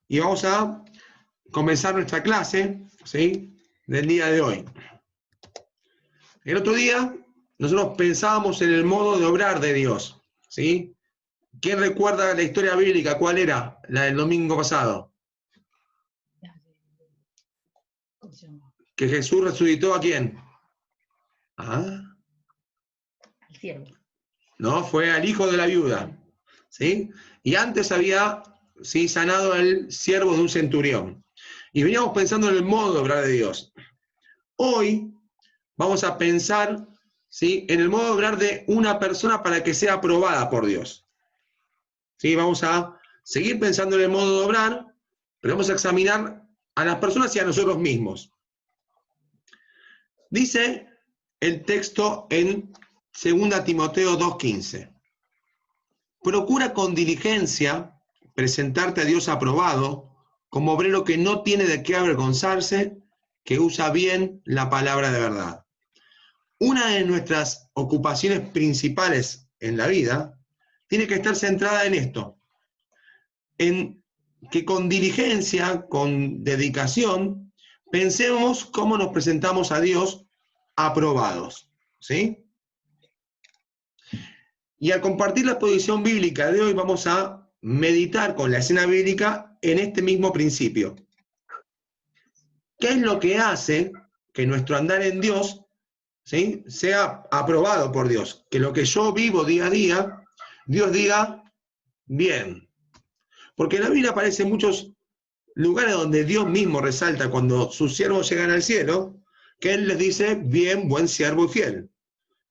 y vamos a comenzar nuestra clase, ¿sí?, del día de hoy. El otro día nosotros pensábamos en el modo de obrar de Dios, ¿sí? ¿Quién recuerda la historia bíblica? ¿Cuál era? La del domingo pasado. Que Jesús resucitó ¿a quién? ¿Ah? Al siervo. No, fue al hijo de la viuda, ¿sí? Y antes había, ¿sí?, sanado al siervo de un centurión. Y veníamos pensando en el modo de obrar de Dios. Hoy vamos a pensar, ¿sí?, en el modo de obrar de una persona para que sea aprobada por Dios. ¿Sí? Vamos a seguir pensando en el modo de obrar, pero vamos a examinar a las personas y a nosotros mismos. Dice el texto en 2 Timoteo 2:15. Procura con diligencia presentarte a Dios aprobado, como obrero que no tiene de qué avergonzarse, que usa bien la palabra de verdad. Una de nuestras ocupaciones principales en la vida tiene que estar centrada en esto, en que con diligencia, con dedicación, pensemos cómo nos presentamos a Dios aprobados, ¿sí? Y al compartir la exposición bíblica de hoy vamos a meditar con la escena bíblica en este mismo principio. ¿Qué es lo que hace que nuestro andar en Dios, ¿sí?, sea aprobado por Dios? Que lo que yo vivo día a día, Dios diga, bien. Porque en la Biblia aparecen muchos lugares donde Dios mismo resalta cuando sus siervos llegan al cielo, que Él les dice, bien, buen siervo y fiel.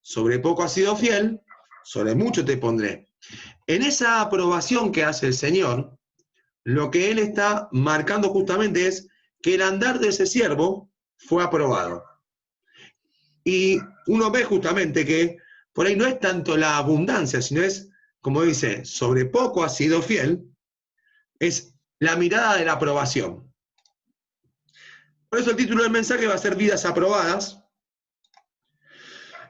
Sobre poco has sido fiel, sobre mucho te pondré. En esa aprobación que hace el Señor, lo que Él está marcando justamente es que el andar de ese siervo fue aprobado. Y uno ve justamente que por ahí no es tanto la abundancia, sino es, como dice, sobre poco has sido fiel, es la mirada de la aprobación. Por eso el título del mensaje va a ser Vidas Aprobadas,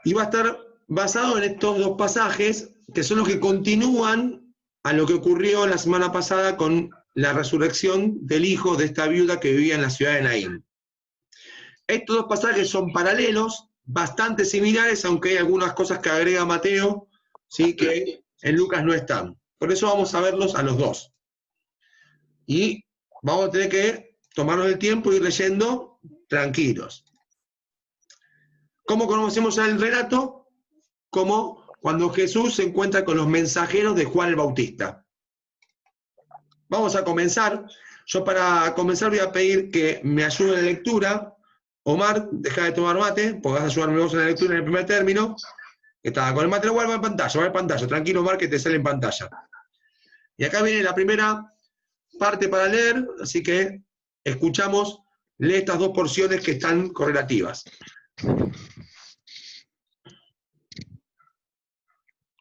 y va a estar basado en estos dos pasajes, que son los que continúan a lo que ocurrió la semana pasada con la resurrección del hijo de esta viuda que vivía en la ciudad de Naín. Estos dos pasajes son paralelos, bastante similares, aunque hay algunas cosas que agrega Mateo, ¿sí?, que en Lucas no están. Por eso vamos a verlos a los dos. Y vamos a tener que tomarnos el tiempo y ir leyendo tranquilos. ¿Cómo conocemos el relato? Como cuando Jesús se encuentra con los mensajeros de Juan el Bautista. Vamos a comenzar. Yo para comenzar voy a pedir que me ayude en la lectura. Omar, deja de tomar mate, porque vas a ayudarme vos en la lectura en el primer término. Estaba con el mate, va en pantalla. Tranquilo, Omar, que te sale en pantalla. Y acá viene la primera parte para leer, así que escuchamos, lee estas dos porciones que están correlativas.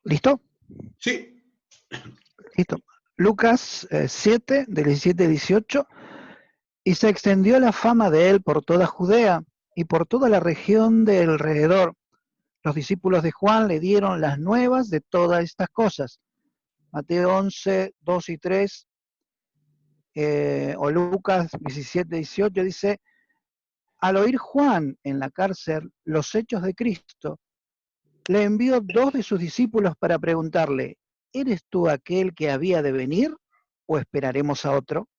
¿Listo? Sí. Listo. Lucas 7, del 17 al 18. Y se extendió la fama de él por toda Judea y por toda la región de alrededor. Los discípulos de Juan le dieron las nuevas de todas estas cosas. Mateo 11, 2 y 3, o Lucas 17, 18, dice, al oír Juan en la cárcel los hechos de Cristo, le envió 2 de sus discípulos para preguntarle, ¿eres tú aquel que había de venir o esperaremos a otro?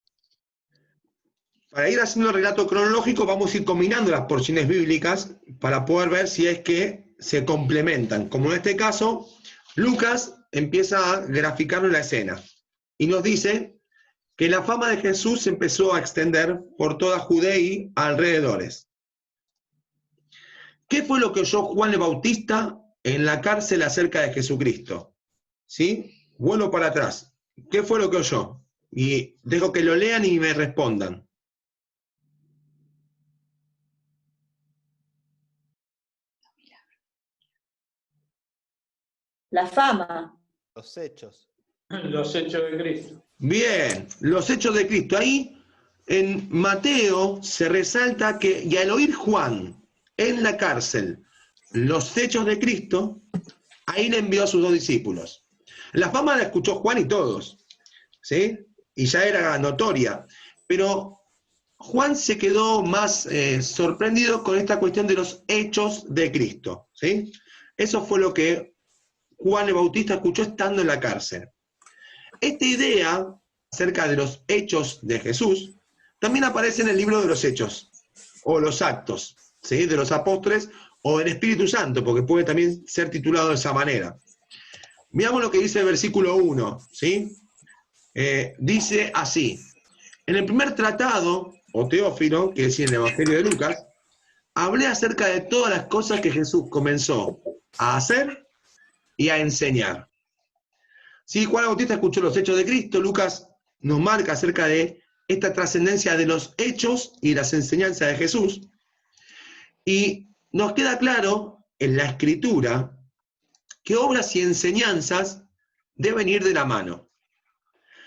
Para ir haciendo el relato cronológico vamos a ir combinando las porciones bíblicas para poder ver si es que se complementan. Como en este caso, Lucas empieza a graficarnos la escena y nos dice que la fama de Jesús se empezó a extender por toda Judea y alrededores. ¿Qué fue lo que oyó Juan el Bautista en la cárcel acerca de Jesucristo? ¿Sí? Vuelvo para atrás. ¿Qué fue lo que oyó? Y dejo que lo lean y me respondan. La fama. Los hechos. Los hechos de Cristo. Bien, los hechos de Cristo. Ahí en Mateo se resalta que, y al oír Juan en la cárcel los hechos de Cristo, ahí le envió a sus 2 discípulos. La fama la escuchó Juan y todos, ¿sí? y ya era notoria. Pero Juan se quedó más sorprendido con esta cuestión de los hechos de Cristo, ¿sí? Eso fue lo que Juan el Bautista escuchó estando en la cárcel. Esta idea acerca de los hechos de Jesús también aparece en el libro de los Hechos, o los Actos, ¿sí? De los apóstoles, o del Espíritu Santo, porque puede también ser titulado de esa manera. Veamos lo que dice el versículo 1, ¿sí? Dice así: en el primer tratado, o Teófilo, que es el Evangelio de Lucas, hablé acerca de todas las cosas que Jesús comenzó a hacer y a enseñar. Sí, Juan el Bautista escuchó los hechos de Cristo. Lucas nos marca acerca de esta trascendencia de los hechos y las enseñanzas de Jesús. Y nos queda claro en la Escritura que obras y enseñanzas deben ir de la mano.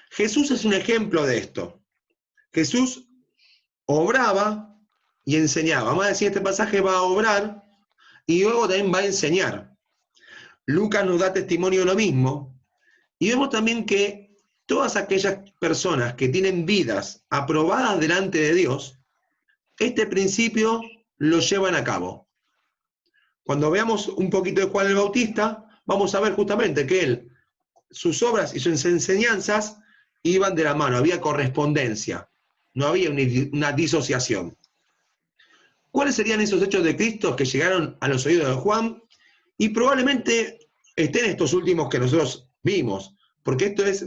Jesús es un ejemplo de esto. Jesús obraba y enseñaba. Vamos a decir, este pasaje va a obrar y luego también va a enseñar. Lucas nos da testimonio de lo mismo. Y vemos también que todas aquellas personas que tienen vidas aprobadas delante de Dios, este principio lo llevan a cabo. Cuando veamos un poquito de Juan el Bautista, vamos a ver justamente que él, sus obras y sus enseñanzas iban de la mano, había correspondencia, no había una disociación. ¿Cuáles serían esos hechos de Cristo que llegaron a los oídos de Juan? Y probablemente estén estos últimos que nosotros vimos, porque esto es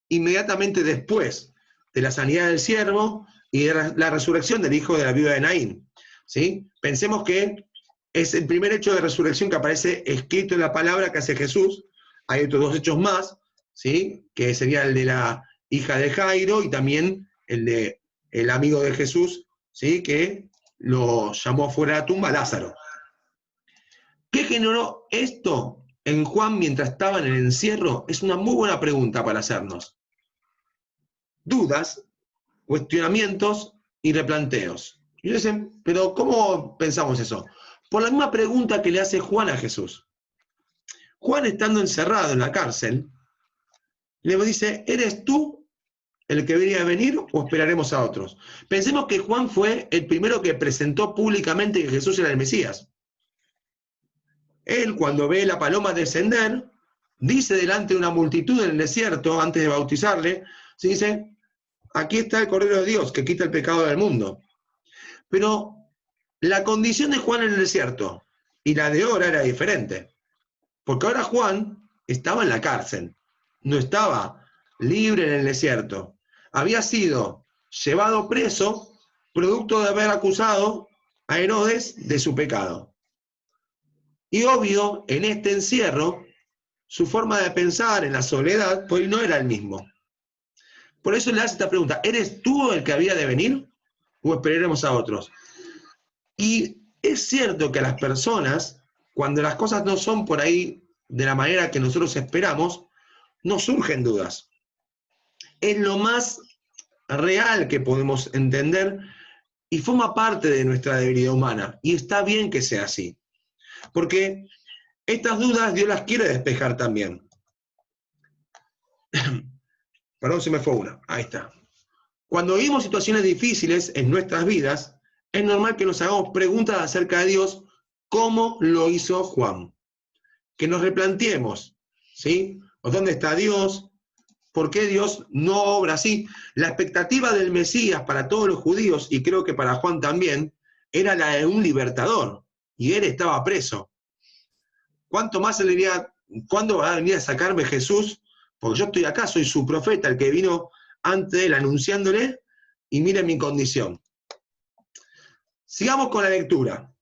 inmediatamente después de la sanidad del siervo y de la resurrección del hijo de la viuda de Naín, ¿sí? Pensemos que es el primer hecho de resurrección que aparece escrito en la palabra que hace Jesús. Hay otros dos hechos más, ¿sí? Que sería el de la hija de Jairo y también el de el amigo de Jesús, ¿sí? Que lo llamó afuera de la tumba, Lázaro. ¿Qué generó esto en Juan mientras estaba en el encierro? Es una muy buena pregunta para hacernos. Dudas, cuestionamientos y replanteos. Y dicen, pero ¿cómo pensamos eso? Por la misma pregunta que le hace Juan a Jesús. Juan, estando encerrado en la cárcel, le dice, ¿eres tú el que debería venir o esperaremos a otros? Pensemos que Juan fue el primero que presentó públicamente que Jesús era el Mesías. Él, cuando ve la paloma descender, dice delante de una multitud en el desierto, antes de bautizarle, se dice, aquí está el Cordero de Dios que quita el pecado del mundo. Pero la condición de Juan en el desierto y la de ahora era diferente. Porque ahora Juan estaba en la cárcel, no estaba libre en el desierto. Había sido llevado preso producto de haber acusado a Herodes de su pecado. Y obvio, en este encierro, su forma de pensar en la soledad, pues no era el mismo. Por eso le hace esta pregunta, ¿eres tú el que había de venir o esperaremos a otros? Y es cierto que a las personas, cuando las cosas no son por ahí de la manera que nosotros esperamos, nos surgen dudas. Es lo más real que podemos entender y forma parte de nuestra debilidad humana. Y está bien que sea así. Porque estas dudas Dios las quiere despejar también. Perdón, se me fue una. Ahí está. Cuando vivimos situaciones difíciles en nuestras vidas, es normal que nos hagamos preguntas acerca de Dios, como lo hizo Juan. Que nos replanteemos, ¿sí? ¿O dónde está Dios? ¿Por qué Dios no obra así? La expectativa del Mesías para todos los judíos, y creo que para Juan también, era la de un libertador, y él estaba preso. ¿Cuánto más se le diría, cuándo va a venir a sacarme Jesús? Porque yo estoy acá, soy su profeta, el que vino antes de él anunciándole, y miren mi condición. Sigamos con la lectura.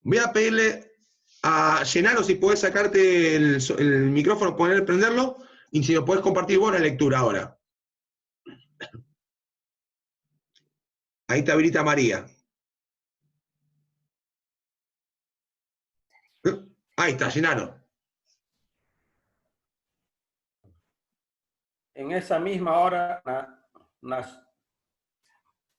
Voy a pedirle a Llenaro si puedes sacarte el micrófono, prenderlo, y si lo puedes compartir vos la lectura ahora. Ahí te habilita María. Ahí está, Llenaro. En esa misma hora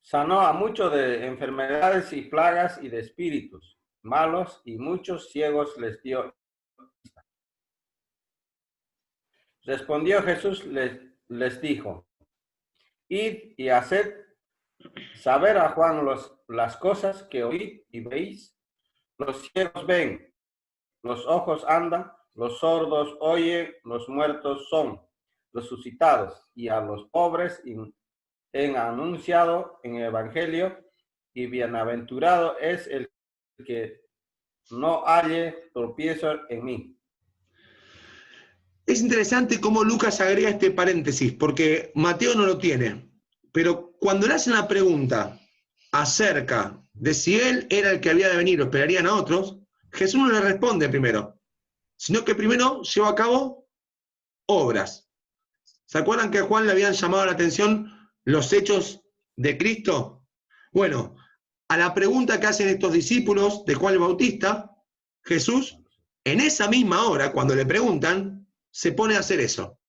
sanó a muchos de enfermedades y plagas y de espíritus malos, y muchos ciegos les dio. Respondió Jesús, les dijo, Id y haced saber a Juan las cosas que oís y veis. Los ciegos ven, los ojos andan, los sordos oyen, los muertos son resucitados, y a los pobres en anunciado en el evangelio, y bienaventurado es el que no halle tropiezo en mí. Es interesante cómo Lucas agrega este paréntesis, porque Mateo no lo tiene, pero cuando le hacen la pregunta acerca de si él era el que había de venir o esperarían a otros, Jesús no le responde primero, sino que primero lleva a cabo obras. ¿Se acuerdan que a Juan le habían llamado la atención los hechos de Cristo? Bueno, a la pregunta que hacen estos discípulos de Juan el Bautista, Jesús, en esa misma hora, cuando le preguntan, se pone a hacer eso.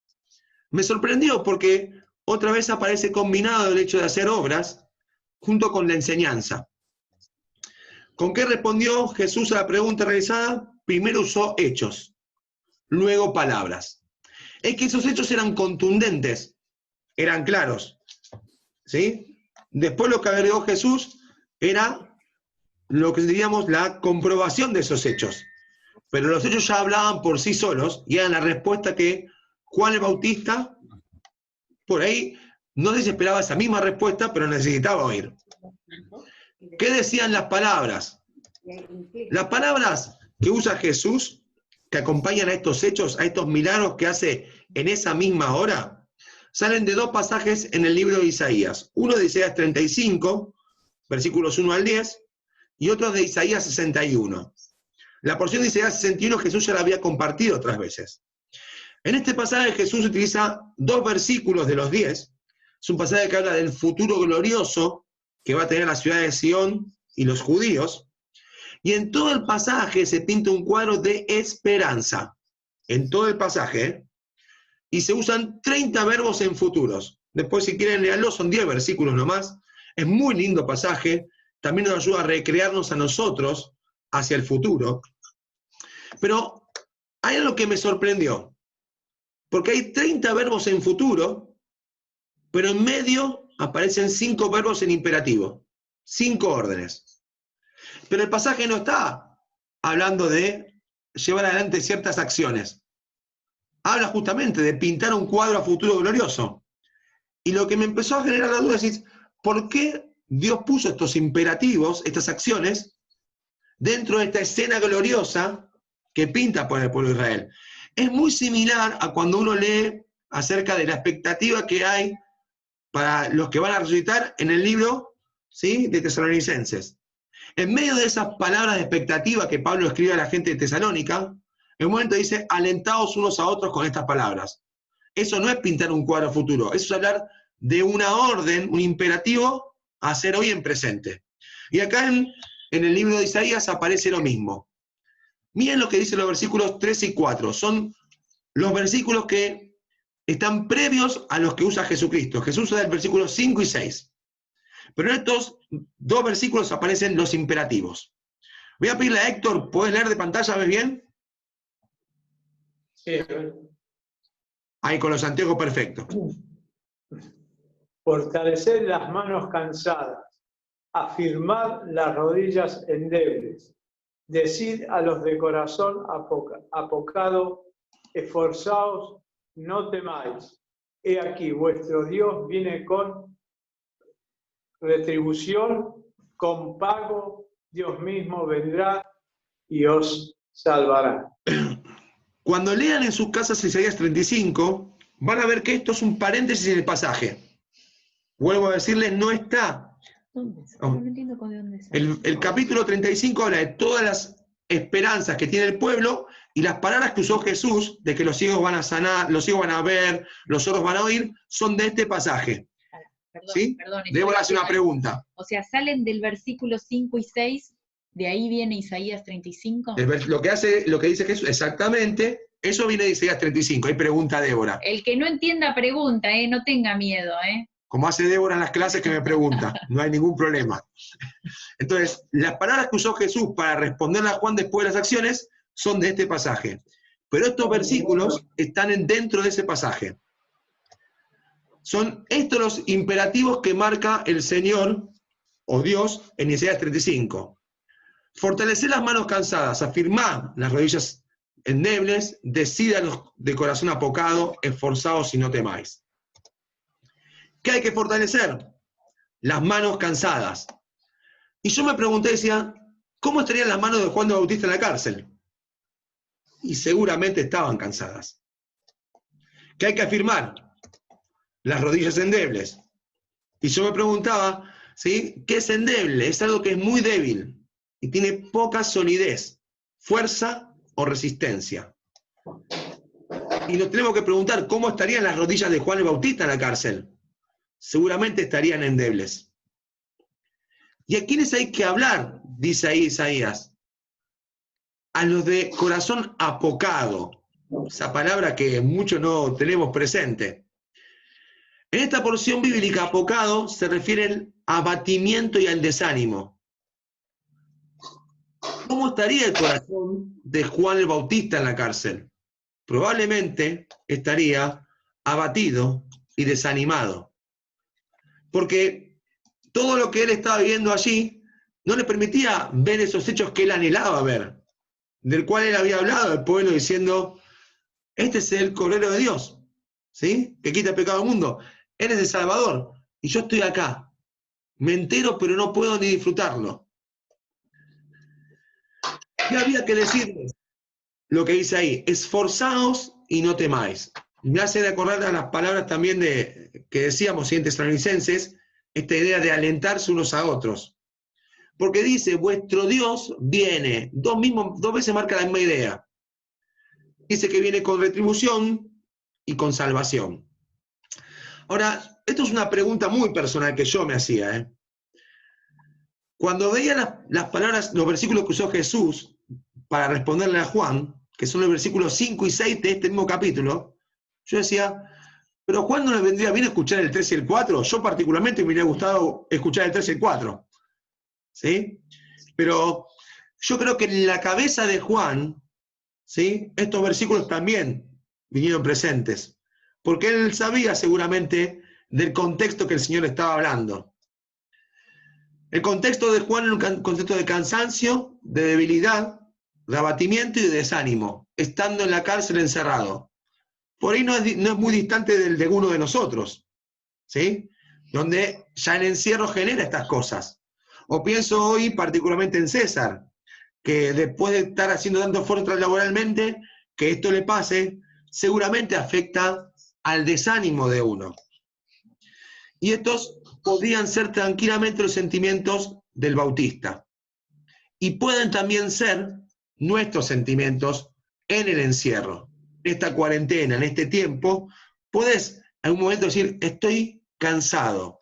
Me sorprendió porque otra vez aparece combinado el hecho de hacer obras junto con la enseñanza. ¿Con qué respondió Jesús a la pregunta realizada? Primero usó hechos, luego palabras. Es que esos hechos eran contundentes, eran claros, ¿sí? Después lo que agregó Jesús era lo que diríamos la comprobación de esos hechos. Pero los hechos ya hablaban por sí solos y eran la respuesta que Juan el Bautista, por ahí, no desesperaba esa misma respuesta, pero necesitaba oír. ¿Qué decían las palabras? Las palabras que usa Jesús, que acompañan a estos hechos, a estos milagros que hace en esa misma hora, salen de dos pasajes en el libro de Isaías. Uno de Isaías 35, versículos 1 al 10, y otro de Isaías 61. La porción de Isaías 61 Jesús ya la había compartido otras veces. En este pasaje Jesús utiliza dos versículos de los 10. Es un pasaje que habla del futuro glorioso que va a tener la ciudad de Sion y los judíos. Y en todo el pasaje se pinta un cuadro de esperanza. En todo el pasaje, ¿eh? Y se usan 30 verbos en futuros. Después, si quieren leerlo, son 10 versículos nomás. Es muy lindo pasaje. También nos ayuda a recrearnos a nosotros hacia el futuro. Pero hay algo que me sorprendió. Porque hay 30 verbos en futuro, pero en medio aparecen 5 verbos en imperativo. 5 órdenes. Pero el pasaje no está hablando de llevar adelante ciertas acciones. Habla justamente de pintar un cuadro a futuro glorioso. Y lo que me empezó a generar la duda es, ¿por qué Dios puso estos imperativos, estas acciones, dentro de esta escena gloriosa que pinta por el pueblo de Israel? Es muy similar a cuando uno lee acerca de la expectativa que hay para los que van a resucitar en el libro, ¿sí?, de Tesalonicenses. En medio de esas palabras de expectativa que Pablo escribe a la gente de Tesalónica, en un momento dice, alentaos unos a otros con estas palabras. Eso no es pintar un cuadro futuro, eso es hablar de una orden, un imperativo a hacer hoy en presente. Y acá en el libro de Isaías aparece lo mismo. Miren lo que dicen los versículos 3 y 4. Son los versículos que están previos a los que usa Jesucristo. Jesús usa el versículo 5 y 6. Pero en estos dos versículos aparecen los imperativos. Voy a pedirle a Héctor, ¿puedes leer de pantalla? ¿Ves bien? Sí. Ahí con los anteojos, perfecto. Fortaleced las manos cansadas, afirmad las rodillas endebles, decid a los de corazón apocado, esforzaos, no temáis. He aquí, vuestro Dios viene con retribución, con pago, Dios mismo vendrá y os salvará. Cuando lean en sus casas Isaías 35, van a ver que esto es un paréntesis en el pasaje. Vuelvo a decirles, no está. ¿Dónde está? No entiendo con dónde está. El capítulo 35 habla de todas las esperanzas que tiene el pueblo y las palabras que usó Jesús, de que los ciegos van a sanar, los ciegos van a ver, los sordos van a oír, son de este pasaje. Perdón, ¿Sí? perdón, Debo hacer una pregunta. O sea, salen del versículo 5 y 6, de ahí viene Isaías 35. Lo que dice Jesús, exactamente, eso viene de Isaías 35. Hay pregunta, Débora. El que no entienda pregunta, no tenga miedo, Como hace Débora en las clases que me pregunta, no hay ningún problema. Entonces, las palabras que usó Jesús para responderle a Juan después de las acciones son de este pasaje. Pero estos versículos están dentro de ese pasaje. Son estos los imperativos que marca el Señor o Dios en Isaías 35. Fortalecer las manos cansadas, afirmar las rodillas endebles, decid a los de corazón apocado, esforzados y no temáis. ¿Qué hay que fortalecer? Las manos cansadas. Y yo me pregunté, decía, ¿cómo estarían las manos de Juan de Bautista en la cárcel? Y seguramente estaban cansadas. ¿Qué hay que afirmar? Las rodillas endebles. Y yo me preguntaba, ¿sí? ¿Qué es endeble? Es algo que es muy débil y tiene poca solidez, fuerza o resistencia. Y nos tenemos que preguntar, ¿cómo estarían las rodillas de Juan el Bautista en la cárcel? Seguramente estarían endebles. ¿Y a quiénes hay que hablar? Dice ahí Isaías. A los de corazón apocado. Esa palabra que muchos no tenemos presente. En esta porción bíblica, apocado se refiere al abatimiento y al desánimo. ¿Cómo estaría el corazón de Juan el Bautista en la cárcel? Probablemente estaría abatido y desanimado. Porque todo lo que él estaba viviendo allí no le permitía ver esos hechos que él anhelaba ver, del cual él había hablado al pueblo diciendo, este es el Cordero de Dios, ¿sí? Que quita el pecado del mundo. Él es el Salvador y yo estoy acá. Me entero pero no puedo ni disfrutarlo. ¿Qué había que decirles? Lo que dice ahí, esforzaos y no temáis. Me hace recordar a las palabras también que decíamos en Tesalonicenses, esta idea de alentarse unos a otros. Porque dice, vuestro Dios viene, dos veces marca la misma idea. Dice que viene con retribución y con salvación. Ahora, esto es una pregunta muy personal que yo me hacía. Cuando veía las palabras, los versículos que usó Jesús para responderle a Juan, que son los versículos 5 y 6 de este mismo capítulo, yo decía, pero Juan no le vendría bien escuchar el 3 y el 4. Yo particularmente me hubiera gustado escuchar el 3 y el 4. ¿Sí? Pero yo creo que en la cabeza de Juan, ¿sí? Estos versículos también vinieron presentes, porque él sabía seguramente del contexto que el Señor estaba hablando. El contexto de Juan era un contexto de cansancio, de debilidad, de abatimiento y de desánimo, estando en la cárcel encerrado. Por ahí no es muy distante de uno de nosotros, ¿sí? Donde ya el encierro genera estas cosas. O pienso hoy particularmente en César, que después de estar haciendo tanto esfuerzo laboralmente, que esto le pase, seguramente afecta al desánimo de uno. Y estos podrían ser tranquilamente los sentimientos del Bautista. Y pueden también ser nuestros sentimientos en el encierro. En esta cuarentena, en este tiempo, puedes en un momento decir, estoy cansado.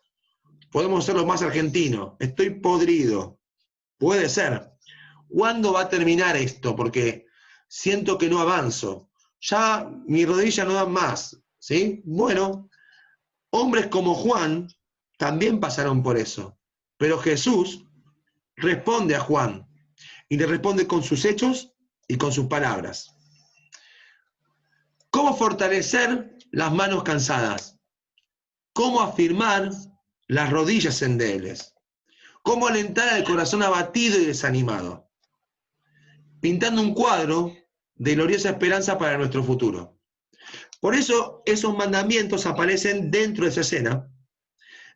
Podemos ser los más argentinos, estoy podrido. Puede ser. ¿Cuándo va a terminar esto? Porque siento que no avanzo. Ya mis rodillas no dan más, ¿sí? Bueno, hombres como Juan también pasaron por eso. Pero Jesús responde a Juan y le responde con sus hechos y con sus palabras. ¿Cómo fortalecer las manos cansadas? ¿Cómo afirmar las rodillas endebles? ¿Cómo alentar al corazón abatido y desanimado? Pintando un cuadro de gloriosa esperanza para nuestro futuro. Por eso esos mandamientos aparecen dentro de esa escena.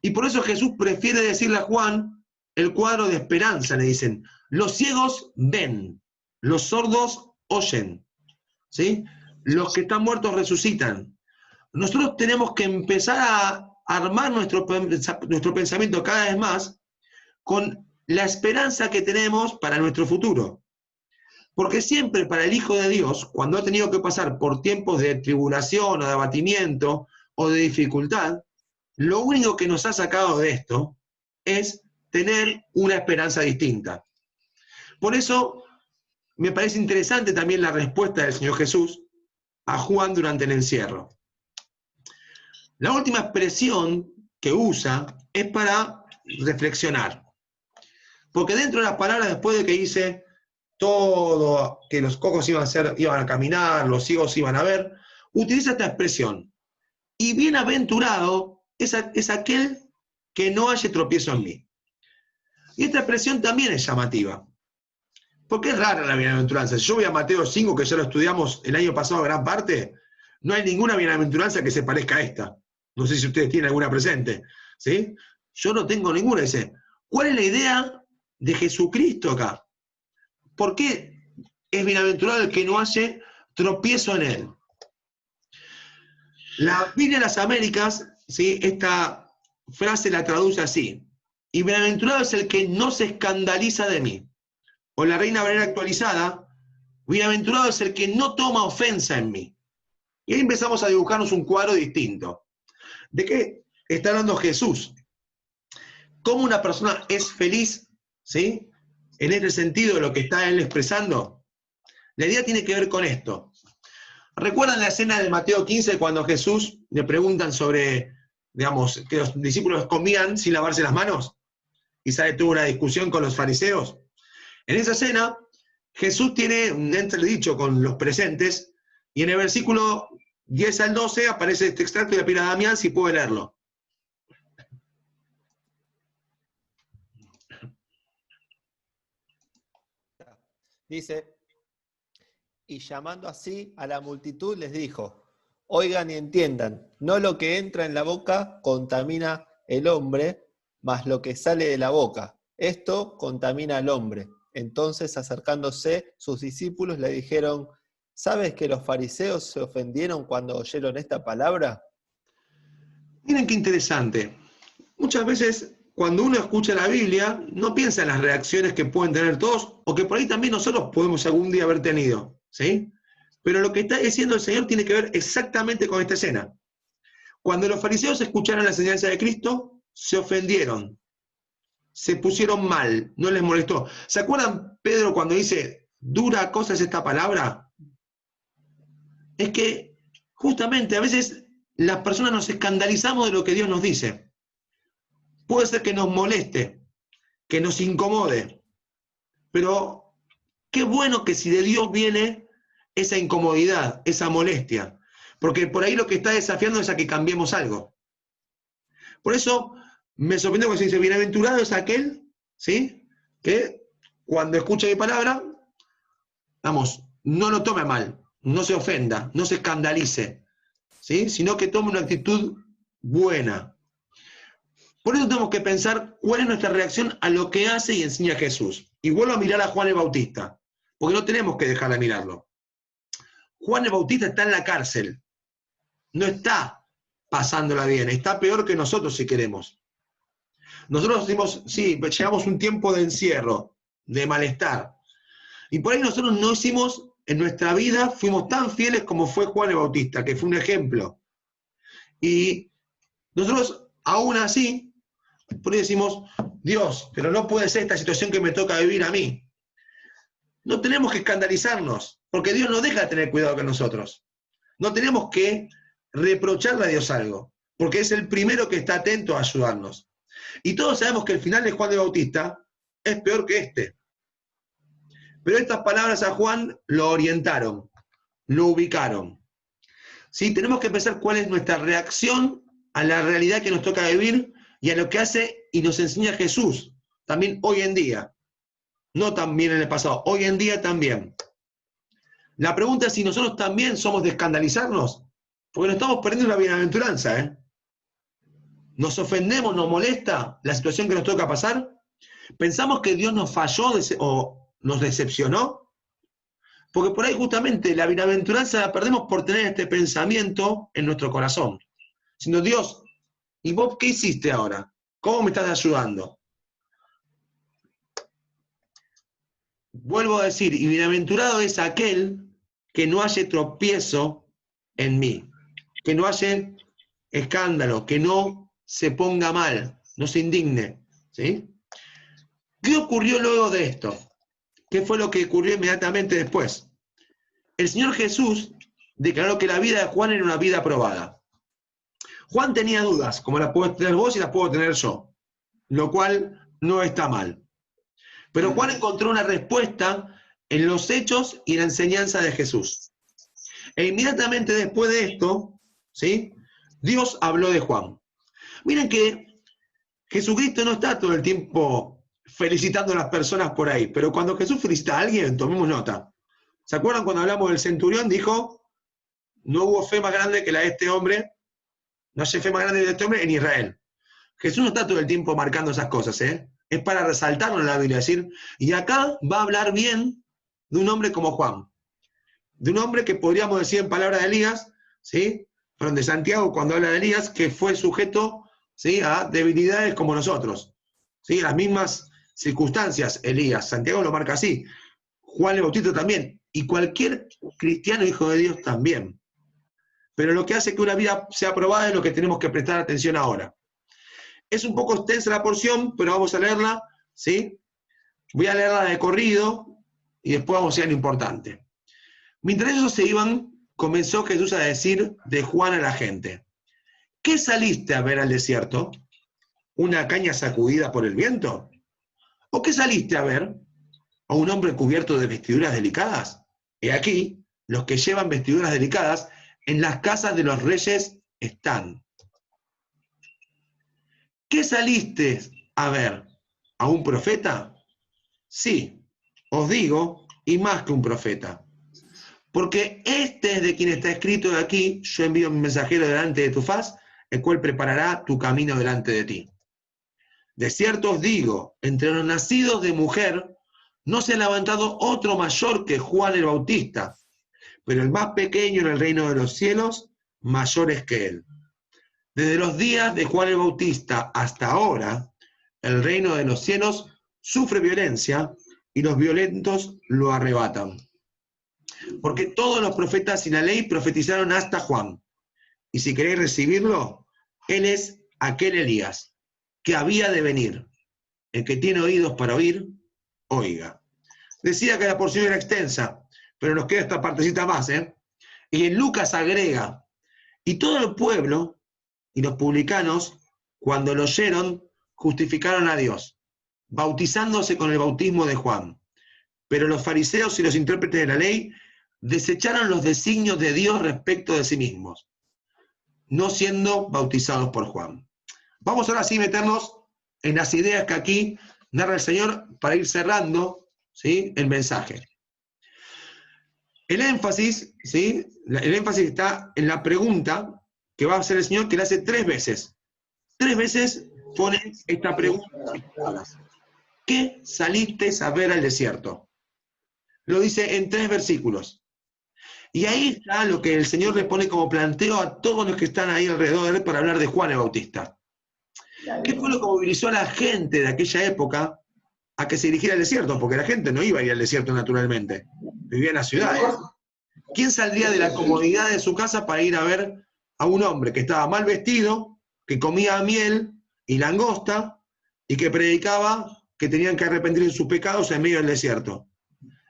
Y por eso Jesús prefiere decirle a Juan el cuadro de esperanza, le dicen. Los ciegos ven, los sordos oyen, ¿sí? Los que están muertos resucitan. Nosotros tenemos que empezar a armar nuestro pensamiento cada vez más con la esperanza que tenemos para nuestro futuro. Porque siempre para el Hijo de Dios, cuando ha tenido que pasar por tiempos de tribulación o de abatimiento o de dificultad, lo único que nos ha sacado de esto es tener una esperanza distinta. Por eso me parece interesante también la respuesta del Señor Jesús a Juan durante el encierro. La última expresión que usa es para reflexionar. Porque dentro de las palabras, después de que dice todo, que los cojos iban a caminar, los ciegos iban a ver, utiliza esta expresión. Y bienaventurado es aquel que no halle tropiezo en mí. Y esta expresión también es llamativa. Porque es rara la bienaventuranza. Si yo voy a Mateo 5, que ya lo estudiamos el año pasado gran parte, no hay ninguna bienaventuranza que se parezca a esta. No sé si ustedes tienen alguna presente, ¿sí? Yo no tengo ninguna. Dice, ¿cuál es la idea de Jesucristo acá? ¿Por qué es bienaventurado el que no halle tropiezo en él? La Biblia de las Américas, ¿sí? Esta frase la traduce así: y bienaventurado es el que no se escandaliza de mí. O la Reina Valera actualizada, bienaventurado es el que no toma ofensa en mí. Y ahí empezamos a dibujarnos un cuadro distinto. ¿De qué está hablando Jesús? ¿Cómo una persona es feliz, ¿sí? En este sentido de lo que está él expresando. La idea tiene que ver con esto. ¿Recuerdan la escena de Mateo 15 cuando Jesús le preguntan sobre, digamos, que los discípulos comían sin lavarse las manos? Y tuvo una discusión con los fariseos. En esa escena, Jesús tiene un entredicho con los presentes, y en el versículo 10 al 12 aparece este extracto, y le pido a Damián si puede leerlo. Dice, y llamando así a la multitud les dijo, oigan y entiendan, no lo que entra en la boca contamina el hombre, mas lo que sale de la boca, esto contamina al hombre. Entonces, acercándose, sus discípulos le dijeron, ¿sabes que los fariseos se ofendieron cuando oyeron esta palabra? Miren qué interesante. Muchas veces, cuando uno escucha la Biblia, no piensa en las reacciones que pueden tener todos, o que por ahí también nosotros podemos algún día haber tenido, ¿sí? Pero lo que está diciendo el Señor tiene que ver exactamente con esta escena. Cuando los fariseos escucharon la enseñanza de Cristo, se ofendieron. Se pusieron mal, no les molestó. ¿Se acuerdan Pedro cuando dice, dura cosa es esta palabra? Es que justamente a veces las personas nos escandalizamos de lo que Dios nos dice. Puede ser que nos moleste, que nos incomode, pero qué bueno que si de Dios viene esa incomodidad, esa molestia, porque por ahí lo que está desafiando es a que cambiemos algo. Por eso me sorprendió cuando se dice, bienaventurado es aquel, ¿sí? Que cuando escucha mi palabra, vamos, no lo tome mal, no se ofenda, no se escandalice, ¿sí? Sino que tome una actitud buena. Por eso tenemos que pensar cuál es nuestra reacción a lo que hace y enseña Jesús. Y vuelvo a mirar a Juan el Bautista, porque no tenemos que dejar de mirarlo. Juan el Bautista está en la cárcel, no está pasándola bien, está peor que nosotros si queremos. Nosotros decimos, sí, llevamos un tiempo de encierro, de malestar. Y por ahí nosotros no hicimos, en nuestra vida, fuimos tan fieles como fue Juan el Bautista, que fue un ejemplo. Y nosotros, aún así, por ahí decimos, Dios, pero no puede ser esta situación que me toca vivir a mí. No tenemos que escandalizarnos, porque Dios no deja de tener cuidado con nosotros. No tenemos que reprocharle a Dios algo, porque es el primero que está atento a ayudarnos. Y todos sabemos que el final de Juan el Bautista es peor que este. Pero estas palabras a Juan lo orientaron, lo ubicaron. ¿Sí? Tenemos que pensar cuál es nuestra reacción a la realidad que nos toca vivir y a lo que hace y nos enseña Jesús, también hoy en día. No también en el pasado, hoy en día también. La pregunta es si nosotros también somos de escandalizarnos, porque nos estamos perdiendo la bienaventuranza, ¿eh? ¿Nos ofendemos, nos molesta la situación que nos toca pasar? ¿Pensamos que Dios nos falló o nos decepcionó? Porque por ahí justamente la bienaventuranza la perdemos por tener este pensamiento en nuestro corazón. Sino, Dios, ¿y vos qué hiciste ahora? ¿Cómo me estás ayudando? Vuelvo a decir, y bienaventurado es aquel que no halle tropiezo en mí, que no halle escándalo, que no se ponga mal, no se indigne, ¿sí? ¿Qué ocurrió luego de esto? ¿Qué fue lo que ocurrió inmediatamente después? El Señor Jesús declaró que la vida de Juan era una vida aprobada. Juan tenía dudas, como las puedes tener vos y las puedo tener yo, lo cual no está mal. Pero Juan encontró una respuesta en los hechos y en la enseñanza de Jesús. E inmediatamente después de esto, ¿sí? Dios habló de Juan. Miren que Jesucristo no está todo el tiempo felicitando a las personas por ahí, pero cuando Jesús felicita a alguien, tomemos nota. ¿Se acuerdan cuando hablamos del centurión? Dijo, no hubo fe más grande que la de este hombre, no hay fe más grande que de este hombre en Israel. Jesús no está todo el tiempo marcando esas cosas, ¿eh? Es para resaltarlo en la Biblia, decir, y acá va a hablar bien de un hombre como Juan, de un hombre que podríamos decir en palabras de Elías, ¿sí? Pero de Santiago cuando habla de Elías, que fue sujeto, ¿sí?, a debilidades como nosotros, ¿sí? Las mismas circunstancias, Elías, Santiago lo marca así, Juan el Bautista también, y cualquier cristiano hijo de Dios también. Pero lo que hace que una vida sea probada es lo que tenemos que prestar atención ahora. Es un poco extensa la porción, pero vamos a leerla, ¿sí? Voy a leerla de corrido y después vamos a ir a lo importante. Mientras ellos se iban, comenzó Jesús a decir de Juan a la gente, ¿qué saliste a ver al desierto? ¿Una caña sacudida por el viento? ¿O qué saliste a ver? ¿A un hombre cubierto de vestiduras delicadas? He aquí, los que llevan vestiduras delicadas, en las casas de los reyes están. ¿Qué saliste a ver? ¿A un profeta? Sí, os digo, y más que un profeta. Porque este es de quien está escrito de aquí, yo envío mi mensajero delante de tu faz, el cual preparará tu camino delante de ti. De cierto os digo, entre los nacidos de mujer, no se ha levantado otro mayor que Juan el Bautista, pero el más pequeño en el reino de los cielos, mayor es que él. Desde los días de Juan el Bautista hasta ahora, el reino de los cielos sufre violencia y los violentos lo arrebatan. Porque todos los profetas y la ley profetizaron hasta Juan. Y si queréis recibirlo, él es aquel Elías que había de venir. El que tiene oídos para oír, oiga. Decía que la porción era extensa, pero nos queda esta partecita más, ¿eh? Y en Lucas agrega, y todo el pueblo y los publicanos, cuando lo oyeron, justificaron a Dios, bautizándose con el bautismo de Juan. Pero los fariseos y los intérpretes de la ley desecharon los designios de Dios respecto de sí mismos, no siendo bautizados por Juan. Vamos ahora sí a meternos en las ideas que aquí narra el Señor para ir cerrando, ¿sí?, el mensaje. El énfasis, ¿sí?, el énfasis está en la pregunta que va a hacer el Señor, que le hace 3 veces. 3 veces pone esta pregunta. ¿Qué saliste a ver al desierto? Lo dice en 3 versículos. Y ahí está lo que el Señor le pone como planteo a todos los que están ahí alrededor de él para hablar de Juan el Bautista. ¿Qué fue lo que movilizó a la gente de aquella época a que se dirigiera al desierto? Porque la gente no iba a ir al desierto naturalmente, vivía en las ciudades. ¿Quién saldría de la comodidad de su casa para ir a ver a un hombre que estaba mal vestido, que comía miel y langosta y que predicaba que tenían que arrepentir de sus pecados en medio del desierto?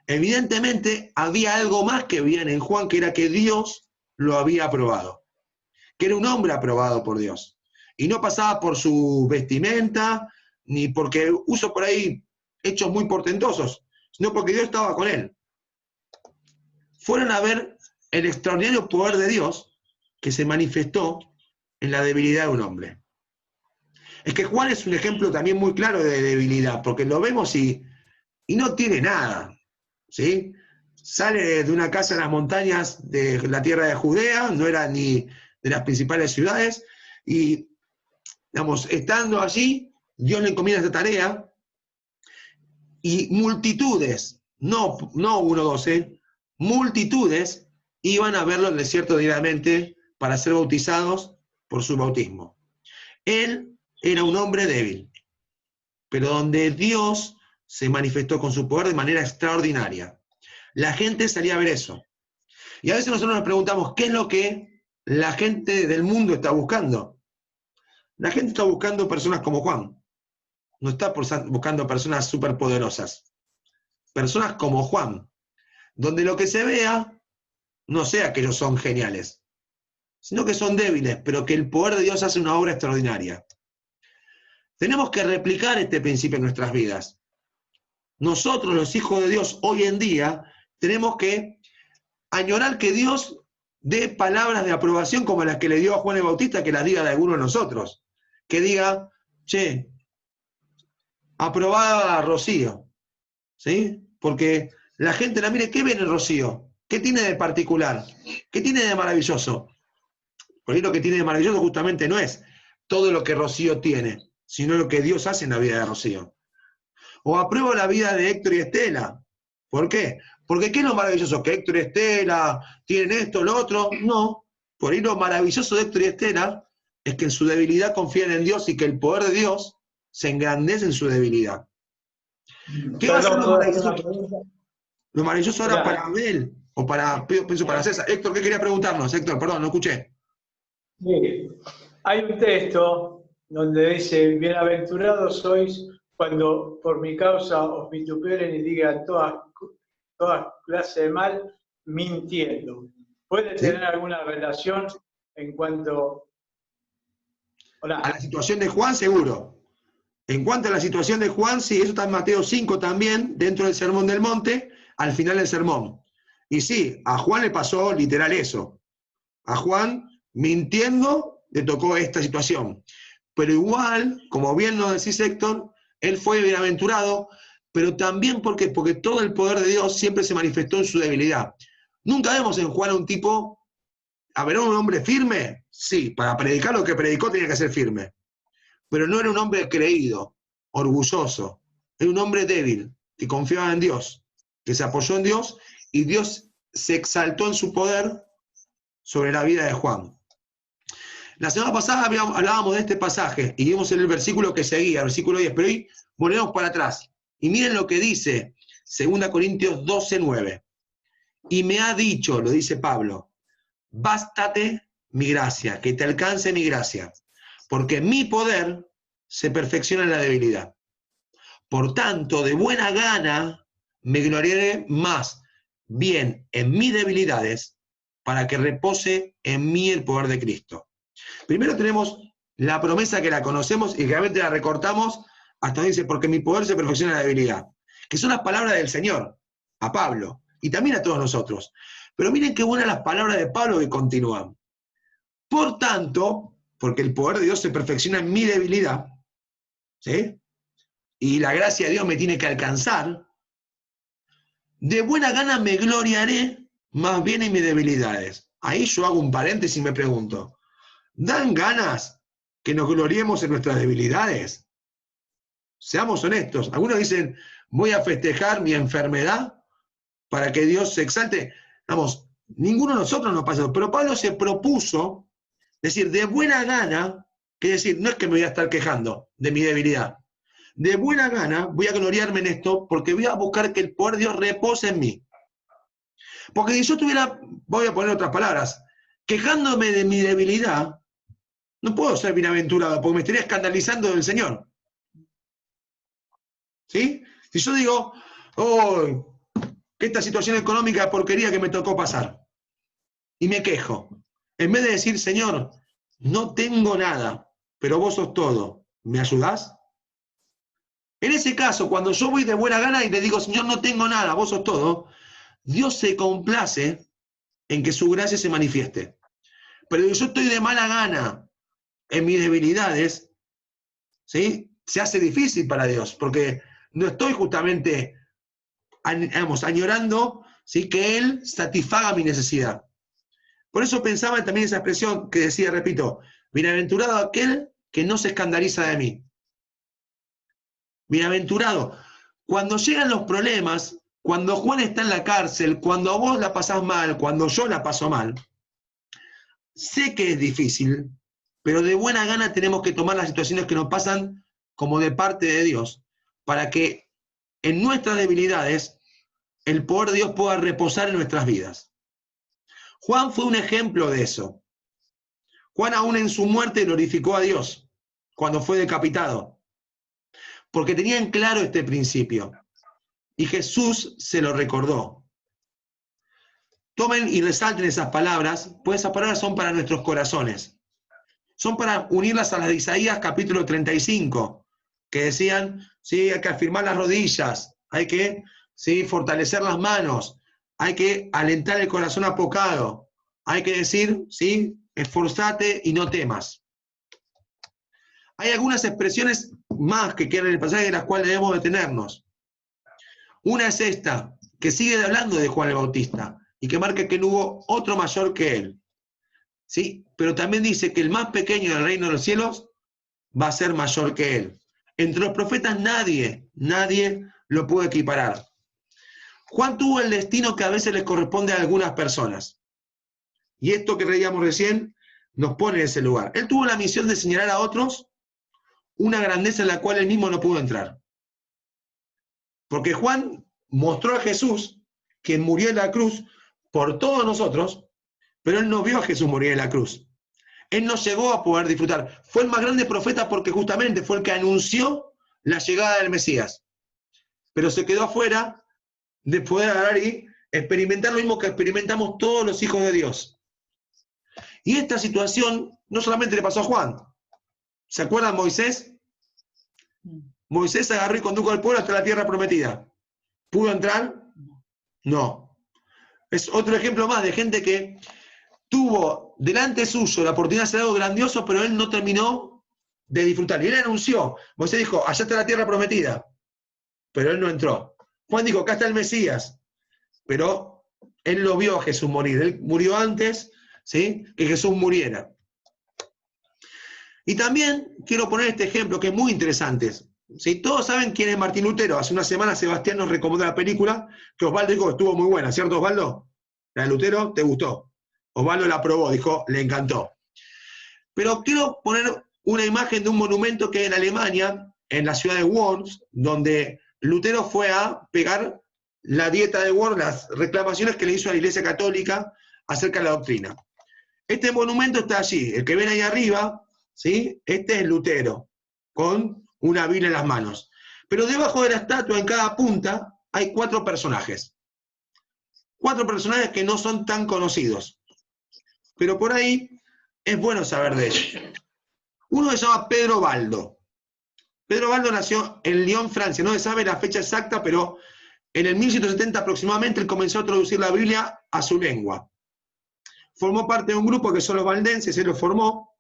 Evidentemente había algo más que veían en Juan, que era que Dios lo había aprobado, que era un hombre aprobado por Dios. Y no pasaba por su vestimenta, ni porque uso por ahí hechos muy portentosos, sino porque Dios estaba con él. Fueron a ver el extraordinario poder de Dios que se manifestó en la debilidad de un hombre. Es que Juan es un ejemplo también muy claro de debilidad, porque lo vemos y no tiene nada, ¿sí? Sale de una casa en las montañas de la tierra de Judea, no era ni de las principales ciudades, y, digamos, estando allí, Dios le encomienda esta tarea, y multitudes, no 1 o 12, multitudes iban a verlo en el desierto diariamente para ser bautizados por su bautismo. Él era un hombre débil, pero donde Dios se manifestó con su poder de manera extraordinaria. La gente salía a ver eso. Y a veces nosotros nos preguntamos, ¿qué es lo que la gente del mundo está buscando? La gente está buscando personas como Juan. No está buscando personas superpoderosas. Personas como Juan, donde lo que se vea no sea que ellos son geniales, sino que son débiles, pero que el poder de Dios hace una obra extraordinaria. Tenemos que replicar este principio en nuestras vidas. Nosotros, los hijos de Dios, hoy en día, tenemos que añorar que Dios dé palabras de aprobación como las que le dio a Juan el Bautista, que las diga de alguno de nosotros. que diga, che, aprobada Rocío, ¿sí? Porque la gente la mire, ¿qué ven en Rocío? ¿Qué tiene de particular? ¿Qué tiene de maravilloso? Por ahí lo que tiene de maravilloso justamente no es todo lo que Rocío tiene, sino lo que Dios hace en la vida de Rocío. O apruebo la vida de Héctor y Estela. ¿Por qué? Porque ¿qué es lo maravilloso? ¿Que Héctor y Estela tienen esto, lo otro? No. Por ahí lo maravilloso de Héctor y Estela es que en su debilidad confían en Dios y que el poder de Dios se engrandece en su debilidad. ¿Qué va a ser lo maravilloso? Lo maravilloso ahora para Abel, o para, pienso para César. Héctor, ¿qué quería preguntarnos? Héctor, perdón, no escuché. Sí. Hay un texto donde dice, bienaventurados sois cuando por mi causa os vituperen y digan todas clases de mal, mintiendo. ¿Puede tener alguna relación en cuanto a la situación de Juan? Seguro. En cuanto a la situación de Juan, sí, eso está en Mateo 5 también, dentro del Sermón del Monte, al final del sermón. Y sí, a Juan le pasó literal eso. A Juan, mintiendo, le tocó esta situación. Pero igual, como bien nos decís, Héctor, él fue bienaventurado, pero también porque todo el poder de Dios siempre se manifestó en su debilidad. Nunca vemos en Juan a un tipo, a ver, un hombre firme, sí, para predicar lo que predicó tenía que ser firme. Pero no era un hombre creído, orgulloso, era un hombre débil, que confiaba en Dios, que se apoyó en Dios, y Dios se exaltó en su poder sobre la vida de Juan. La semana pasada hablábamos de este pasaje, y vimos en el versículo que seguía, el versículo 10, pero hoy volvemos para atrás. Y miren lo que dice 2 Corintios 12:9. Y me ha dicho, lo dice Pablo, bástate mi gracia, que te alcance mi gracia, porque mi poder se perfecciona en la debilidad. Por tanto, de buena gana me gloriaré más bien en mis debilidades, para que repose en mí el poder de Cristo. Primero tenemos la promesa que la conocemos y realmente la recortamos hasta donde dice, porque mi poder se perfecciona en la debilidad, que son las palabras del Señor, a Pablo, y también a todos nosotros. Pero miren qué buenas las palabras de Pablo que continúan. Por tanto, porque el poder de Dios se perfecciona en mi debilidad, ¿sí? Y la gracia de Dios me tiene que alcanzar, de buena gana me gloriaré más bien en mis debilidades. Ahí yo hago un paréntesis y me pregunto, ¿dan ganas que nos gloriemos en nuestras debilidades? Seamos honestos. Algunos dicen, voy a festejar mi enfermedad para que Dios se exalte. Vamos, ninguno de nosotros nos pasa eso, pero Pablo se propuso decir, de buena gana, que decir, no es que me voy a estar quejando de mi debilidad. De buena gana voy a gloriarme en esto porque voy a buscar que el poder de Dios repose en mí. Porque si yo estuviera, voy a poner otras palabras, quejándome de mi debilidad, no puedo ser bienaventurado porque me estaría escandalizando del Señor. ¿Sí? Si yo digo, oh, que esta situación económica porquería que me tocó pasar, y me quejo, en vez de decir, Señor, no tengo nada, pero vos sos todo, ¿me ayudás? En ese caso, cuando yo voy de buena gana y le digo, Señor, no tengo nada, vos sos todo, Dios se complace en que su gracia se manifieste. Pero si yo estoy de mala gana en mis debilidades, ¿sí? Se hace difícil para Dios, porque no estoy justamente, añorando, ¿sí? Que Él satisfaga mi necesidad. Por eso pensaba también esa expresión que decía, repito, bienaventurado aquel que no se escandaliza de mí. Bienaventurado. Cuando llegan los problemas, cuando Juan está en la cárcel, cuando vos la pasás mal, cuando yo la paso mal, sé que es difícil, pero de buena gana tenemos que tomar las situaciones que nos pasan como de parte de Dios, para que en nuestras debilidades el poder de Dios pueda reposar en nuestras vidas. Juan fue un ejemplo de eso. Juan aún en su muerte glorificó a Dios cuando fue decapitado, porque tenían claro este principio, y Jesús se lo recordó. Tomen y resalten esas palabras, pues esas palabras son para nuestros corazones. Son para unirlas a las de Isaías capítulo 35, que decían, sí, hay que afirmar las rodillas, hay que, sí, fortalecer las manos, hay que alentar el corazón apocado, hay que decir, sí, esforzate y no temas. Hay algunas expresiones más que quedan en el pasaje de las cuales debemos detenernos. Una es esta, que sigue hablando de Juan el Bautista y que marca que no hubo otro mayor que él. ¿Sí? Pero también dice que el más pequeño del reino de los cielos va a ser mayor que él. Entre los profetas nadie lo pudo equiparar. Juan tuvo el destino que a veces les corresponde a algunas personas. Y esto que leíamos recién nos pone en ese lugar. Él tuvo la misión de señalar a otros una grandeza en la cual él mismo no pudo entrar. Porque Juan mostró a Jesús, quien murió en la cruz por todos nosotros, pero él no vio a Jesús morir en la cruz. Él no llegó a poder disfrutar. Fue el más grande profeta porque justamente fue el que anunció la llegada del Mesías. Pero se quedó afuera de poder agarrar y experimentar lo mismo que experimentamos todos los hijos de Dios. Y esta situación no solamente le pasó a Juan. ¿Se acuerdan Moisés? Moisés agarró y condujo al pueblo hasta la tierra prometida. ¿Pudo entrar? No. Es otro ejemplo más de gente que tuvo delante suyo la oportunidad de hacer algo grandioso, pero él no terminó de disfrutar. Y él anunció. Moisés dijo, allá está la tierra prometida. Pero él no entró. Juan dijo, acá está el Mesías. Pero él lo vio a Jesús morir. Él murió antes, ¿sí?, que Jesús muriera. Y también quiero poner este ejemplo que es muy interesante. ¿Sí? Todos saben quién es Martín Lutero. Hace una semana Sebastián nos recomendó la película que Osvaldo dijo que estuvo muy buena, ¿cierto, Osvaldo? La de Lutero, ¿te gustó? Osvaldo la aprobó, dijo, le encantó. Pero quiero poner una imagen de un monumento que hay en Alemania, en la ciudad de Worms, donde Lutero fue a pegar la dieta de Worms, las reclamaciones que le hizo a la Iglesia Católica acerca de la doctrina. Este monumento está allí, el que ven ahí arriba, ¿sí? Este es Lutero, con una Biblia en las manos. Pero debajo de la estatua, en cada punta, hay 4 personajes. 4 personajes que no son tan conocidos. Pero por ahí es bueno saber de ellos. Uno se llama Pedro Baldo. Pedro Baldo nació en Lyon, Francia. No se sabe la fecha exacta, pero en el 1170 aproximadamente él comenzó a traducir la Biblia a su lengua. Formó parte de un grupo que son los valdenses, él lo formó.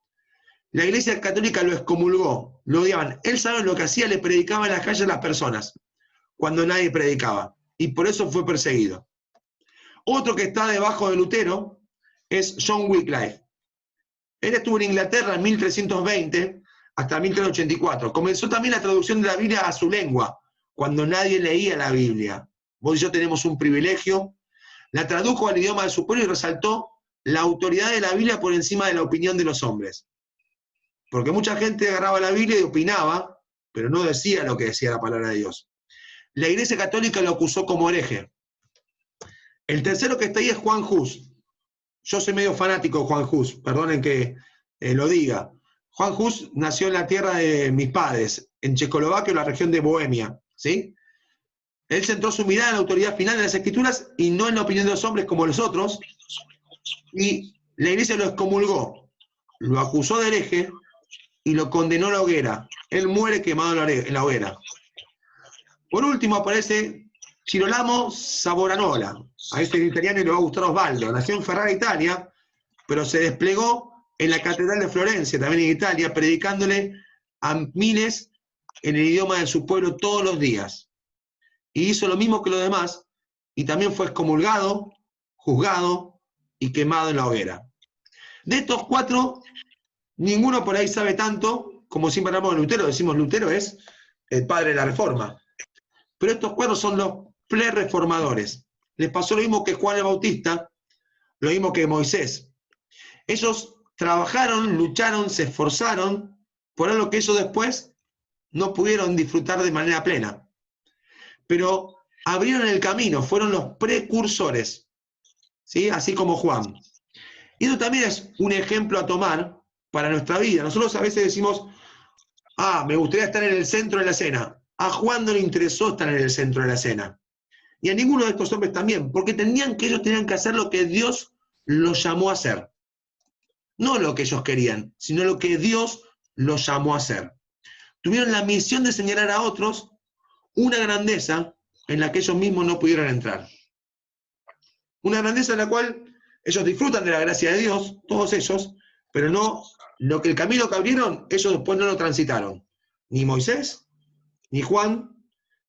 La Iglesia Católica lo excomulgó, lo odiaban. Él sabe lo que hacía, le predicaba en las calles a las personas, cuando nadie predicaba. Y por eso fue perseguido. Otro que está debajo de Lutero es John Wycliffe. Él estuvo en Inglaterra en 1320 hasta 1384. Comenzó también la traducción de la Biblia a su lengua, cuando nadie leía la Biblia. Vos y yo tenemos un privilegio. La tradujo al idioma de su pueblo y resaltó la autoridad de la Biblia por encima de la opinión de los hombres. Porque mucha gente agarraba la Biblia y opinaba, pero no decía lo que decía la palabra de Dios. La Iglesia Católica lo acusó como hereje. El tercero que está ahí es Juan Hus. Yo soy medio fanático de Juan Hus, perdonen que lo diga. Juan Hus nació en la tierra de mis padres, en Checoslovaquia, en la región de Bohemia, ¿sí? Él centró su mirada en la autoridad final de las Escrituras y no en la opinión de los hombres como los otros, y la Iglesia lo excomulgó, lo acusó de hereje y lo condenó a la hoguera. Él muere quemado en la hoguera. Por último aparece Girolamo Savonarola. A este italiano le va a gustar Osvaldo. Nació en Ferrara, Italia, pero se desplegó en la Catedral de Florencia, también en Italia, predicándole a miles en el idioma de su pueblo todos los días. Y hizo lo mismo que los demás, y también fue excomulgado, juzgado y quemado en la hoguera. De estos 4, ninguno por ahí sabe tanto, como siempre hablamos de Lutero, decimos Lutero es el padre de la Reforma. Pero estos 4 son los pre-reformadores. Les pasó lo mismo que Juan el Bautista, lo mismo que Moisés. Ellos trabajaron, lucharon, se esforzaron por algo que ellos después no pudieron disfrutar de manera plena. Pero abrieron el camino, fueron los precursores, ¿sí? Así como Juan. Y eso también es un ejemplo a tomar para nuestra vida. Nosotros a veces decimos, me gustaría estar en el centro de la escena. A Juan no le interesó estar en el centro de la escena. Y a ninguno de estos hombres también, porque ellos tenían que hacer lo que Dios los llamó a hacer. No lo que ellos querían, sino lo que Dios los llamó a hacer. Tuvieron la misión de señalar a otros una grandeza en la que ellos mismos no pudieron entrar. Una grandeza en la cual ellos disfrutan de la gracia de Dios, todos ellos, pero no el camino que abrieron, ellos después no lo transitaron. Ni Moisés, ni Juan,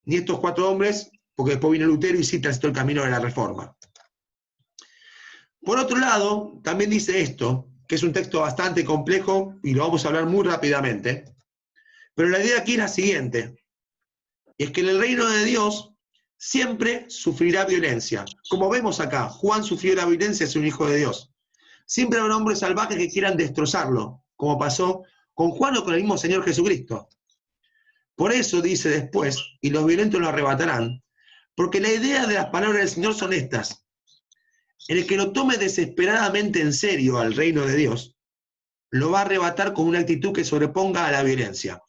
ni estos 4 hombres, porque después vino Lutero y sí transitó el camino de la Reforma. Por otro lado, también dice esto, que es un texto bastante complejo y lo vamos a hablar muy rápidamente, pero la idea aquí es la siguiente, y es que en el reino de Dios siempre sufrirá violencia. Como vemos acá, Juan sufrió la violencia, es un hijo de Dios. Siempre habrá hombres salvajes que quieran destrozarlo, como pasó con Juan o con el mismo Señor Jesucristo. Por eso dice después, y los violentos lo arrebatarán, porque la idea de las palabras del Señor son estas. El que lo tome desesperadamente en serio al reino de Dios, lo va a arrebatar con una actitud que sobreponga a la violencia.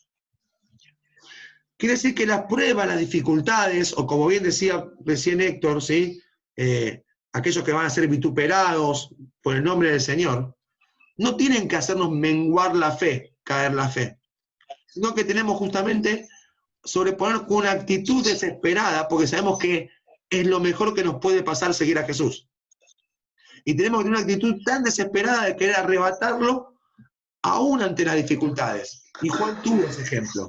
Quiere decir que las pruebas, las dificultades, o como bien decía recién Héctor, ¿sí? Aquellos que van a ser vituperados por el nombre del Señor, no tienen que hacernos menguar la fe, caer la fe, sino que tenemos justamente sobreponer con una actitud desesperada, porque sabemos que es lo mejor que nos puede pasar seguir a Jesús. Y tenemos que tener una actitud tan desesperada de querer arrebatarlo aún ante las dificultades. Y Juan tuvo ese ejemplo.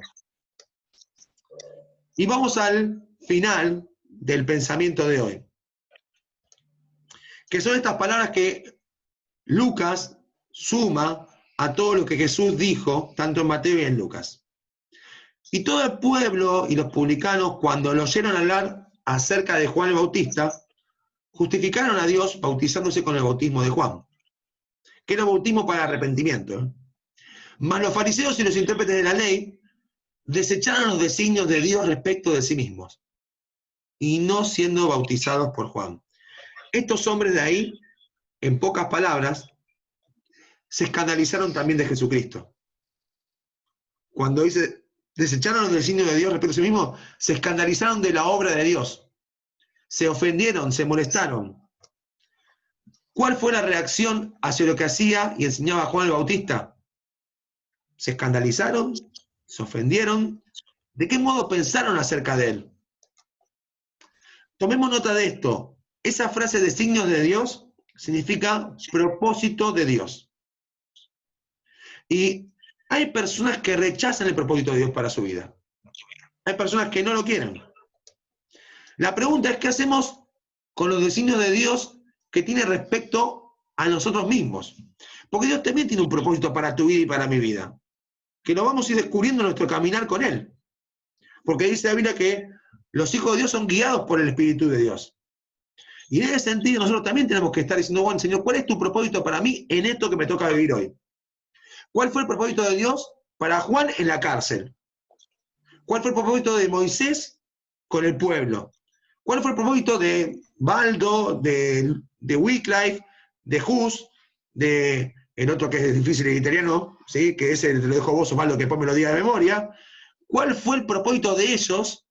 Y vamos al final del pensamiento de hoy, que son estas palabras que Lucas suma a todo lo que Jesús dijo, tanto en Mateo y en Lucas. Y todo el pueblo y los publicanos, cuando lo oyeron hablar acerca de Juan el Bautista, justificaron a Dios bautizándose con el bautismo de Juan, que era bautismo para arrepentimiento. Mas los fariseos y los intérpretes de la ley desecharon los designios de Dios respecto de sí mismos, y no siendo bautizados por Juan. Estos hombres de ahí, en pocas palabras, se escandalizaron también de Jesucristo. Cuando dice, desecharon los designios de Dios respecto a sí mismos, se escandalizaron de la obra de Dios. Se ofendieron, se molestaron. ¿Cuál fue la reacción hacia lo que hacía y enseñaba Juan el Bautista? ¿Se escandalizaron? ¿Se ofendieron? ¿De qué modo pensaron acerca de él? Tomemos nota de esto. Esa frase designios de Dios significa propósito de Dios. Y hay personas que rechazan el propósito de Dios para su vida. Hay personas que no lo quieren. La pregunta es, ¿qué hacemos con los designios de Dios que tiene respecto a nosotros mismos? Porque Dios también tiene un propósito para tu vida y para mi vida, que lo vamos a ir descubriendo en nuestro caminar con Él. Porque dice la Biblia que los hijos de Dios son guiados por el Espíritu de Dios. Y en ese sentido nosotros también tenemos que estar diciendo, bueno, Señor, ¿cuál es tu propósito para mí en esto que me toca vivir hoy? ¿Cuál fue el propósito de Dios para Juan en la cárcel? ¿Cuál fue el propósito de Moisés con el pueblo? ¿Cuál fue el propósito de Baldo, de Wycliffe, de Hus, de el otro que es difícil en italiano, ¿sí? Que ese te lo dejo vos, Osvaldo, que después me lo diga de memoria? ¿Cuál fue el propósito de ellos,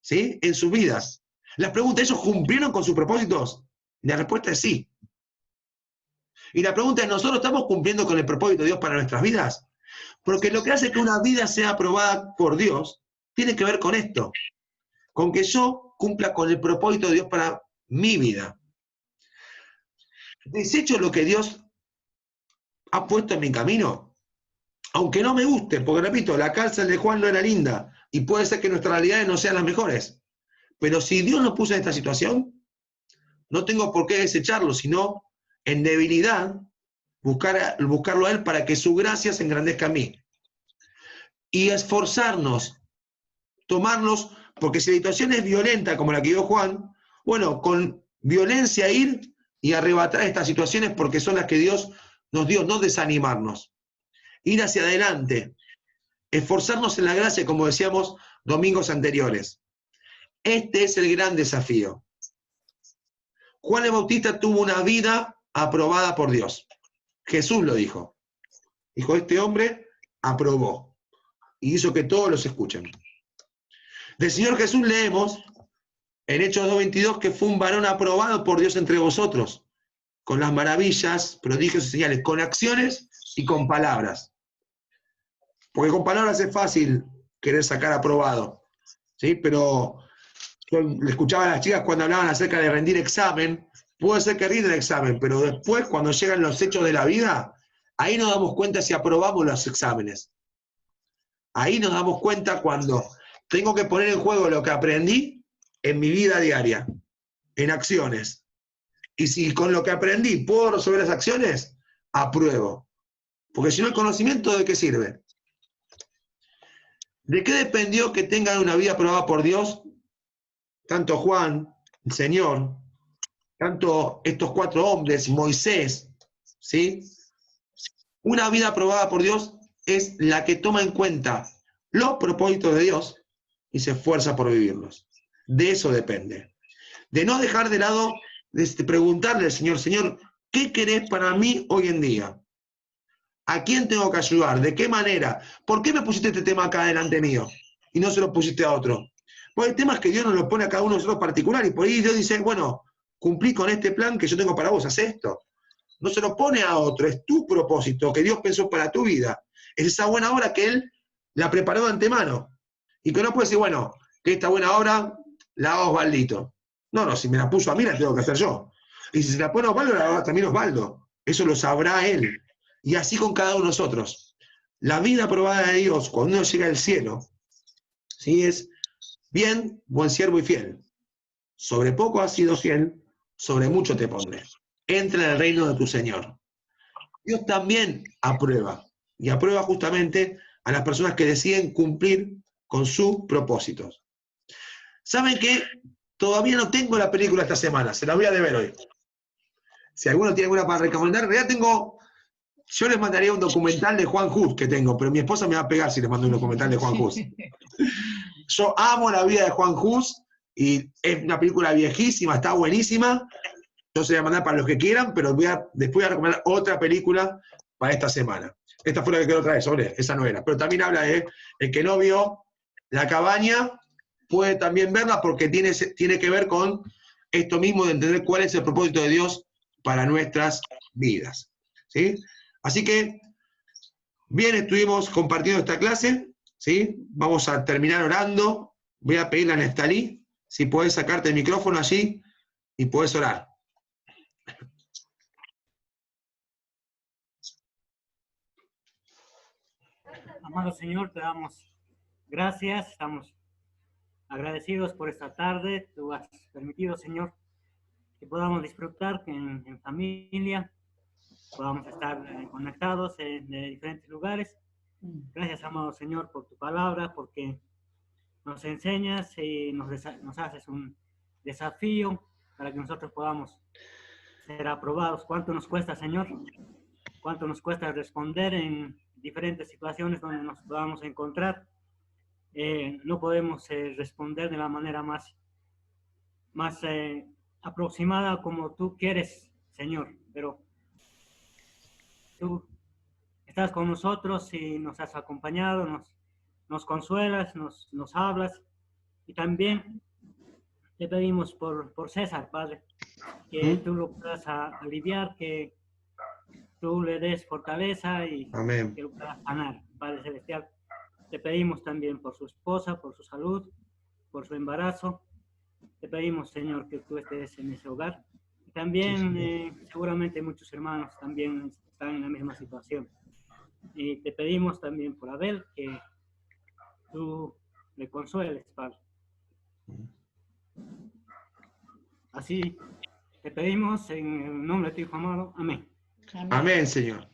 ¿sí? En sus vidas? La pregunta, ¿ellos cumplieron con sus propósitos? La respuesta es sí. Y la pregunta es, ¿nosotros estamos cumpliendo con el propósito de Dios para nuestras vidas? Porque lo que hace que una vida sea aprobada por Dios tiene que ver con esto, con que yo cumpla con el propósito de Dios para mi vida. Desecho lo que Dios ha puesto en mi camino, aunque no me guste, porque repito, la cárcel de Juan no era linda, y puede ser que nuestras realidades no sean las mejores, pero si Dios nos puso en esta situación, no tengo por qué desecharlo, sino en debilidad buscarlo a Él para que su gracia se engrandezca en mí. Y esforzarnos, tomarnos, porque si la situación es violenta como la que dio Juan, bueno, con violencia ir y arrebatar estas situaciones porque son las que Dios nos dio, no desanimarnos. Ir hacia adelante, esforzarnos en la gracia, como decíamos domingos anteriores. Este es el gran desafío. Juan el Bautista tuvo una vida aprobada por Dios. Jesús lo dijo. Dijo, este hombre aprobó y hizo que todos los escuchen. Del Señor Jesús leemos en Hechos 2:22 que fue un varón aprobado por Dios entre vosotros, con las maravillas, prodigios y señales, con acciones y con palabras. Porque con palabras es fácil querer sacar aprobado, ¿sí? Pero yo le escuchaba a las chicas cuando hablaban acerca de rendir examen, puede ser que rindan el examen, pero después cuando llegan los hechos de la vida, Ahí nos damos cuenta si aprobamos los exámenes. Ahí nos damos cuenta cuando tengo que poner en juego lo que aprendí en mi vida diaria, en acciones. Y si con lo que aprendí puedo resolver las acciones, apruebo. Porque si no, el conocimiento, ¿de qué sirve? ¿De qué dependió que tengan una vida aprobada por Dios? Tanto Juan, el Señor, tanto estos 4 hombres, Moisés, ¿sí? Una vida aprobada por Dios es la que toma en cuenta los propósitos de Dios y se esfuerza por vivirlos. De eso depende. De no dejar de lado, de preguntarle al Señor, Señor, ¿qué querés para mí hoy en día? ¿A quién tengo que ayudar? ¿De qué manera? ¿Por qué me pusiste este tema acá delante mío y no se lo pusiste a otro? Pues el tema es que Dios nos lo pone a cada uno de nosotros particular y por ahí Dios dice, bueno, cumplí con este plan que yo tengo para vos, haz esto. No se lo pone a otro, es tu propósito que Dios pensó para tu vida. Es esa buena obra que Él la preparó de antemano. Y que no puede decir, bueno, que esta buena obra la haga Osvaldito. No, si me la puso a mí la tengo que hacer yo. Y si se la pone a Osvaldo, la haga también Osvaldo. Eso lo sabrá Él. Y así con cada uno de nosotros. La vida aprobada de Dios, cuando uno llega al cielo, ¿sí? Es bien, buen siervo y fiel. Sobre poco has sido fiel, sobre mucho te pondré. Entra en el reino de tu Señor. Dios también aprueba. Y aprueba justamente a las personas que deciden cumplir con sus propósitos. ¿Saben qué? Todavía no tengo la película esta semana. Se la voy a deber hoy. Si alguno tiene alguna para recomendar, en realidad yo les mandaría un documental de Juan Hus que tengo, pero mi esposa me va a pegar si les mando un documental de Juan Hus. Yo amo la vida de Juan Hus y es una película viejísima, está buenísima. Yo se la voy a mandar para los que quieran, pero después voy a recomendar otra película para esta semana. Esta fue la que quiero traer, sobre esa no era. Pero también habla de el que no vio La Cabaña, puede también verla porque tiene que ver con esto mismo de entender cuál es el propósito de Dios para nuestras vidas. ¿Sí? Así que, bien, estuvimos compartiendo esta clase, ¿sí? Vamos a terminar orando. Voy a pedirle a Nestalí si podés sacarte el micrófono allí y podés orar. Amado Señor, te damos gracias, estamos agradecidos por esta tarde. Tú has permitido, Señor, que podamos disfrutar en familia, podamos estar conectados de diferentes lugares. Gracias, amado Señor, por tu palabra, porque nos enseñas y nos haces un desafío para que nosotros podamos ser aprobados. ¿Cuánto nos cuesta, Señor? ¿Cuánto nos cuesta responder en diferentes situaciones donde nos podamos encontrar? No podemos responder de la manera más aproximada como tú quieres, Señor, pero tú estás con nosotros y nos has acompañado, nos consuelas, nos hablas, y también te pedimos por César, Padre, que tú lo puedas aliviar, que tú le des fortaleza y Amén. que lo puedas sanar, Padre Celestial. Te pedimos también por su esposa, por su salud, por su embarazo. Te pedimos, Señor, que tú estés en ese hogar. Y también, seguramente muchos hermanos también están en la misma situación. Y te pedimos también por Abel, que tú le consueles, Padre. Así te pedimos en el nombre de tu Hijo amado. Amén. Amén, Señor.